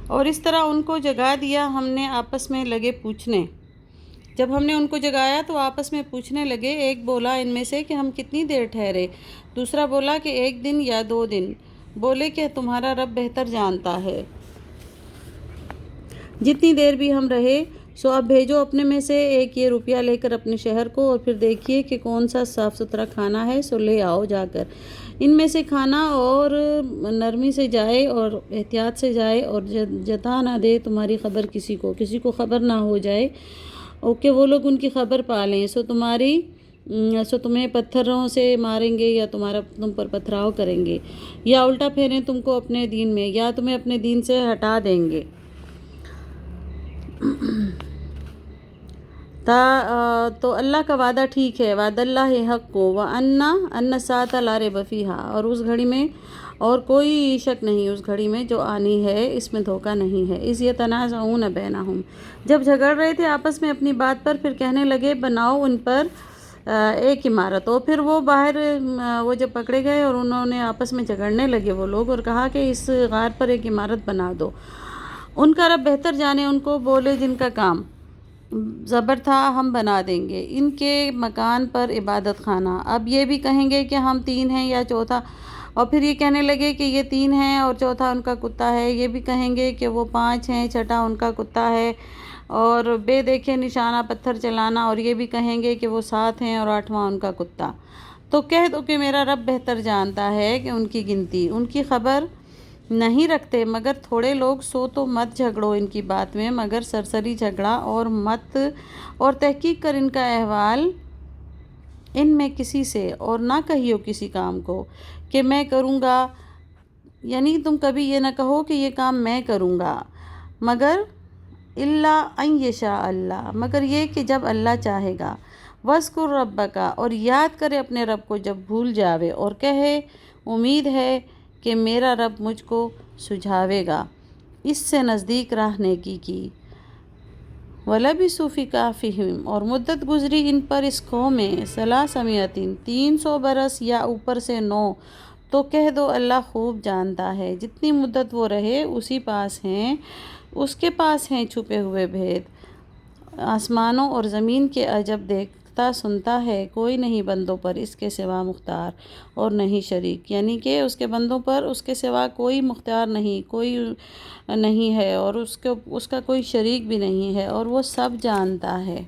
اور اس طرح ان کو جگا دیا ہم نے، آپس میں لگے پوچھنے۔ جب ہم نے ان کو جگایا تو آپس میں پوچھنے لگے، ایک بولا ان میں سے کہ ہم کتنی دیر ٹھہرے، دوسرا بولا کہ 1 دن یا 2 دن، بولے کہ تمہارا رب بہتر جانتا ہے، جتنی دیر بھی ہم رہے سو اب بھیجو اپنے میں سے ایک یہ روپیہ لے کر اپنے شہر کو، اور پھر دیکھیے کہ کون سا صاف ستھرا کھانا ہے سو لے آؤ جا کر ان میں سے کھانا، اور نرمی سے جائے اور احتیاط سے جائے، اور جتا نہ دے تمہاری خبر کسی کو خبر نہ ہو جائے کہ وہ لوگ ان کی خبر پا لیں، سو تمہیں پتھروں سے ماریں گے، یا تم پر پتھراؤ کریں گے، یا الٹا پھیریں تم کو اپنے دین میں، یا تمہیں اپنے دین سے ہٹا دیں گے۔ تو اللہ کا وعدہ ٹھیک ہے، وعد اللہ حق کو، وَأَنَّ السَّاعَةَ لَا رَيْبَ فِيهَا، اور اس گھڑی میں اور کوئی شک نہیں اس گھڑی میں جو آنی ہے، اس میں دھوکہ نہیں ہے۔ اِذْ يَتَنَازَعُونَ بَيْنَهُمْ، جب جھگڑ رہے تھے آپس میں اپنی بات پر، پھر کہنے لگے بناؤ ان پر ایک عمارت، اور پھر وہ جب پکڑے گئے اور انہوں نے آپس میں جھگڑنے لگے وہ لوگ، اور کہا کہ اس غار پر ایک عمارت بنا دو، ان کا رب بہتر جانے ان کو، بولے جن کا کام زبر تھا ہم بنا دیں گے ان کے مکان پر عبادت خانہ۔ اب یہ بھی کہیں گے کہ ہم 3 ہیں یا چوتھا، اور پھر یہ کہنے لگے کہ یہ 3 ہیں اور چوتھا ان کا کتا ہے، یہ بھی کہیں گے کہ وہ 5 ہیں، چھٹا ان کا کتا ہے، اور بے دیکھے نشانہ پتھر چلانا، اور یہ بھی کہیں گے کہ وہ 7 ہیں اور 8واں ان کا کتا۔ تو کہہ دو کہ میرا رب بہتر جانتا ہے کہ ان کی گنتی، ان کی خبر نہیں رکھتے مگر تھوڑے لوگ، سو تو مت جھگڑو ان کی بات میں مگر سرسری جھگڑا، اور تحقیق کر ان کا احوال ان میں کسی سے، اور نہ کہیو کسی کام کو کہ میں کروں گا، یعنی تم کبھی یہ نہ کہو کہ یہ کام میں کروں گا، مگر الا ان یشاء اللہ، مگر یہ کہ جب اللہ چاہے گا، وَاذْكُرْ رَبَّكَ، اور یاد کرے اپنے رب کو جب بھول جاوے، اور کہے امید ہے کہ میرا رب مجھ کو سجھاوے گا، اس سے نزدیک راہ نیکی کی۔ وَلَبِثُوا فِي كَهْفِهِمْ، اور مدت گزری ان پر اس قوم میں، 300 300 برس یا اوپر سے 9، تو کہہ دو اللہ خوب جانتا ہے، جتنی مدت وہ رہے اس کے پاس ہیں چھپے ہوئے بھید، آسمانوں اور زمین کے عجب دیکھتا سنتا ہے، کوئی نہیں بندوں پر اس کے سوا مختار اور نہیں شریک، یعنی کہ اس کے بندوں پر اس کے سوا کوئی مختار نہیں، کوئی نہیں ہے، اور اس کا کوئی شریک بھی نہیں ہے، اور وہ سب جانتا ہے۔